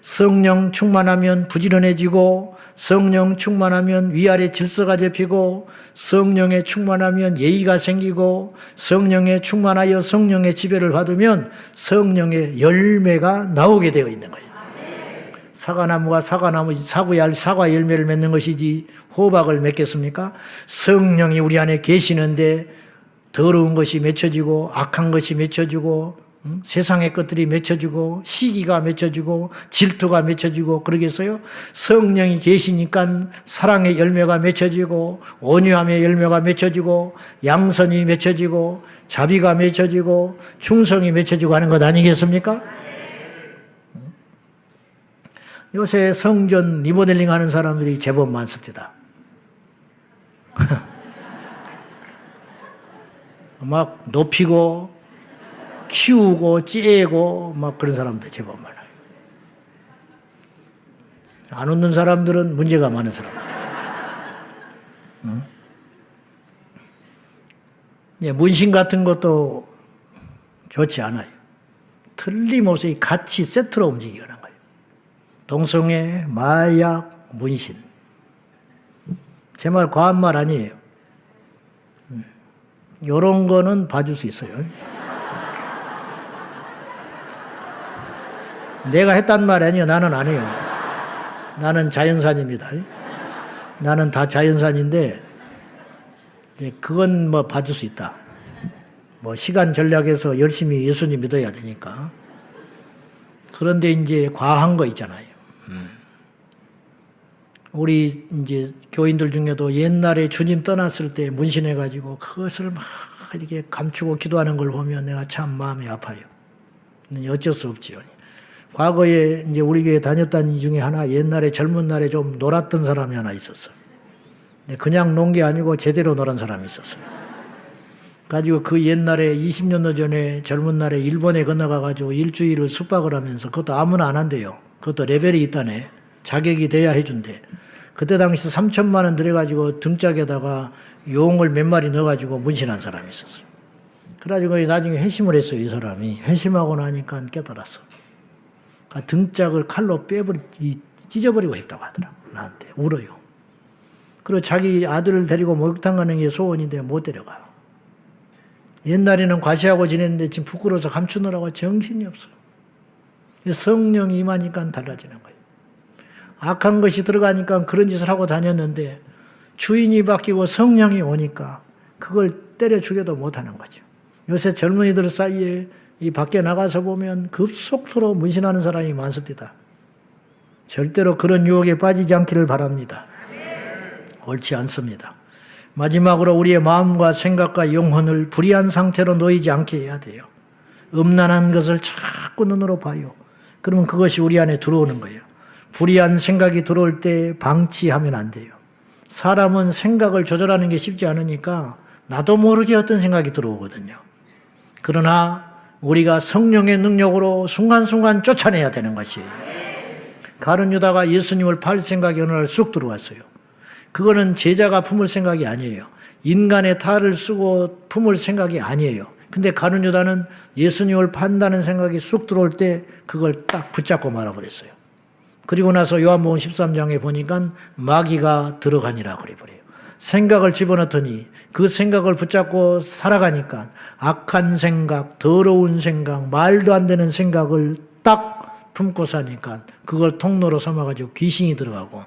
성령 충만하면 부지런해지고 성령 충만하면 위아래 질서가 잡히고 성령에 충만하면 예의가 생기고 성령에 충만하여 성령의 지배를 받으면 성령의 열매가 나오게 되어 있는 거예요. 사과나무가 사과야 사과 열매를 맺는 것이지 호박을 맺겠습니까? 성령이 우리 안에 계시는데 더러운 것이 맺혀지고 악한 것이 맺혀지고 세상의 것들이 맺혀지고 시기가 맺혀지고 질투가 맺혀지고 그러겠어요? 성령이 계시니까 사랑의 열매가 맺혀지고 온유함의 열매가 맺혀지고 양선이 맺혀지고 자비가 맺혀지고 충성이 맺혀지고 하는 것 아니겠습니까? 요새 성전 리모델링 하는 사람들이 제법 많습니다. 막 높이고 키우고 째고 막 그런 사람들 제법 많아요. 안 웃는 사람들은 문제가 많은 사람들. 문신 같은 것도 좋지 않아요. 틀림없이 같이 세트로 움직이는 거예요. 동성애, 마약, 문신. 제 말 과한 말 아니에요. 요런 거는 봐줄 수 있어요. 내가 했단 말이 아니에요. 나는 안 해요. 나는 자연산입니다. 나는 다 자연산인데 그건 뭐 봐줄 수 있다. 뭐 시간 전략에서 열심히 예수님 믿어야 되니까. 그런데 이제 과한 거 있잖아요. 우리 이제 교인들 중에도 옛날에 주님 떠났을 때 문신해가지고 그것을 막 이렇게 감추고 기도하는 걸 보면 내가 참 마음이 아파요. 어쩔 수 없지요. 과거에 이제 우리 교회 다녔던 이 중에 하나 옛날에 젊은 날에 좀 놀았던 사람이 하나 있었어요. 그냥 논 게 아니고 제대로 놀은 사람이 있었어요. 가지고 그 옛날에 20년 전에 젊은 날에 일본에 건너가가지고 일주일을 숙박을 하면서 그것도 아무나 안 한대요. 그것도 레벨이 있다네. 자격이 돼야 해준대. 그때 당시 3천만 원 들여가지고 등짝에다가 용을 몇 마리 넣어가지고 문신한 사람이 있었어요. 그래가지고 나중에 회심을 했어요. 이 사람이. 회심하고 나니까 깨달았어. 등짝을 칼로 찢어버리고 싶다고 하더라. 나한테. 울어요. 그리고 자기 아들을 데리고 목욕탕 가는 게 소원인데 못 데려가요. 옛날에는 과시하고 지냈는데 지금 부끄러워서 감추느라고 정신이 없어. 성령이 임하니까 달라지는 거예요. 악한 것이 들어가니까 그런 짓을 하고 다녔는데 주인이 바뀌고 성령이 오니까 그걸 때려 죽여도 못하는 거죠. 요새 젊은이들 사이에 이 밖에 나가서 보면 급속도로 문신하는 사람이 많습니다. 절대로 그런 유혹에 빠지지 않기를 바랍니다. 옳지 않습니다. 마지막으로 우리의 마음과 생각과 영혼을 불의한 상태로 놓이지 않게 해야 돼요. 음란한 것을 자꾸 눈으로 봐요. 그러면 그것이 우리 안에 들어오는 거예요. 불의한 생각이 들어올 때 방치하면 안 돼요. 사람은 생각을 조절하는 게 쉽지 않으니까 나도 모르게 어떤 생각이 들어오거든요. 그러나 우리가 성령의 능력으로 순간순간 쫓아내야 되는 것이에요. 가룟 유다가 예수님을 팔 생각이 어느 날 쑥 들어왔어요. 그거는 제자가 품을 생각이 아니에요. 인간의 탈을 쓰고 품을 생각이 아니에요. 근데 가룟 유다는 예수님을 판다는 생각이 쑥 들어올 때 그걸 딱 붙잡고 말아버렸어요. 그리고 나서 요한복음 13장에 보니까 마귀가 들어가니라 그래버려요. 생각을 집어넣더니 그 생각을 붙잡고 살아가니까 악한 생각, 더러운 생각, 말도 안 되는 생각을 딱 품고 사니까 그걸 통로로 삼아가지고 귀신이 들어가고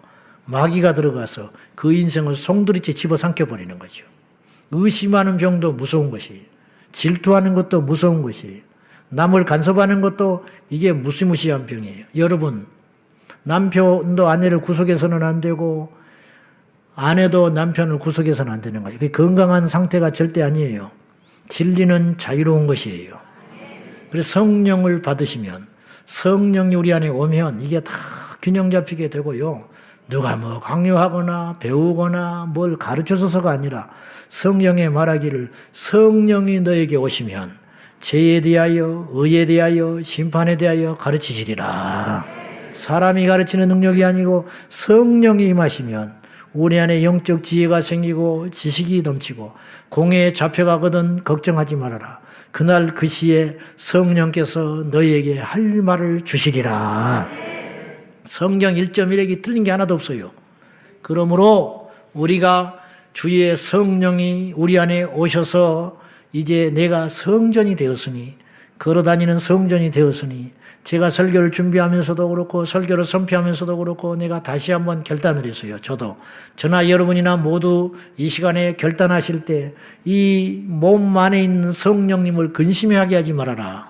마귀가 들어가서 그 인생을 송두리째 집어삼켜 버리는 거죠. 의심하는 병도 무서운 것이, 질투하는 것도 무서운 것이, 남을 간섭하는 것도 이게 무시무시한 병이에요. 여러분, 남편도 아내를 구속해서는 안 되고 아내도 남편을 구속해서는 안 되는 거예요. 그게 건강한 상태가 절대 아니에요. 진리는 자유로운 것이에요. 그래서 성령을 받으시면, 성령이 우리 안에 오면 이게 다 균형 잡히게 되고요. 누가 뭐 강요하거나 배우거나 뭘 가르쳐줘서가 아니라 성령의 말하기를 성령이 너에게 오시면 죄에 대하여, 의에 대하여, 심판에 대하여 가르치시리라. 사람이 가르치는 능력이 아니고 성령이 임하시면 우리 안에 영적 지혜가 생기고 지식이 넘치고 공회에 잡혀가거든 걱정하지 말아라. 그날 그 시에 성령께서 너희에게 할 말을 주시리라. 성경 1.1핵이 틀린 게 하나도 없어요. 그러므로 우리가 주의 성령이 우리 안에 오셔서 이제 내가 성전이 되었으니, 걸어다니는 성전이 되었으니, 제가 설교를 준비하면서도 그렇고 설교를 선포하면서도 그렇고 내가 다시 한번 결단을 했어요. 저도 저나 여러분이나 모두 이 시간에 결단하실 때 이 몸 안에 있는 성령님을 근심하게 하지 말아라.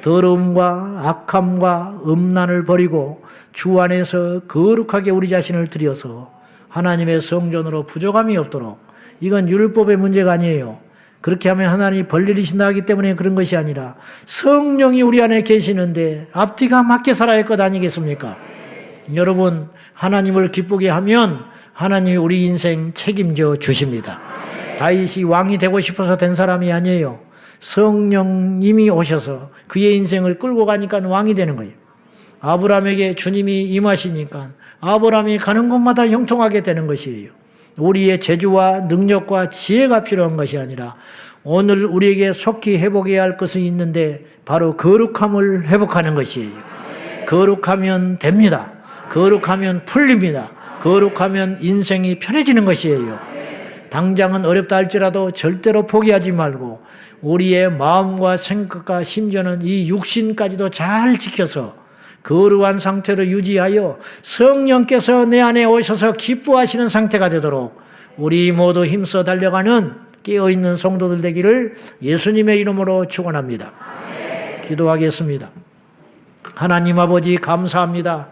더러움과 악함과 음란을 버리고 주 안에서 거룩하게 우리 자신을 들여서 하나님의 성전으로 부족함이 없도록, 이건 율법의 문제가 아니에요. 그렇게 하면 하나님이 벌리신다 하기 때문에 그런 것이 아니라 성령이 우리 안에 계시는데 앞뒤가 맞게 살아야 할 것 아니겠습니까? 여러분, 하나님을 기쁘게 하면 하나님이 우리 인생 책임져 주십니다. 다윗이 왕이 되고 싶어서 된 사람이 아니에요. 성령님이 오셔서 그의 인생을 끌고 가니까 왕이 되는 거예요. 아브라함에게 주님이 임하시니까 아브라함이 가는 곳마다 형통하게 되는 것이에요. 우리의 재주와 능력과 지혜가 필요한 것이 아니라 오늘 우리에게 속히 회복해야 할 것이 있는데 바로 거룩함을 회복하는 것이에요. 거룩하면 됩니다. 거룩하면 풀립니다. 거룩하면 인생이 편해지는 것이에요. 당장은 어렵다 할지라도 절대로 포기하지 말고 우리의 마음과 생각과 심지어는 이 육신까지도 잘 지켜서 거룩한 상태로 유지하여 성령께서 내 안에 오셔서 기뻐하시는 상태가 되도록 우리 모두 힘써 달려가는 깨어있는 성도들 되기를 예수님의 이름으로 축원합니다. 기도하겠습니다. 하나님 아버지, 감사합니다.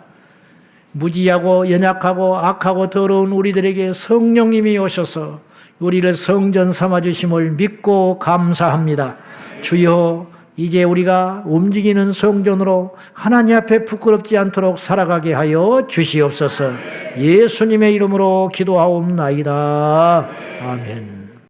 무지하고 연약하고 악하고 더러운 우리들에게 성령님이 오셔서 우리를 성전 삼아주심을 믿고 감사합니다. 주여, 이제 우리가 움직이는 성전으로 하나님 앞에 부끄럽지 않도록 살아가게 하여 주시옵소서. 예수님의 이름으로 기도하옵나이다. 아멘.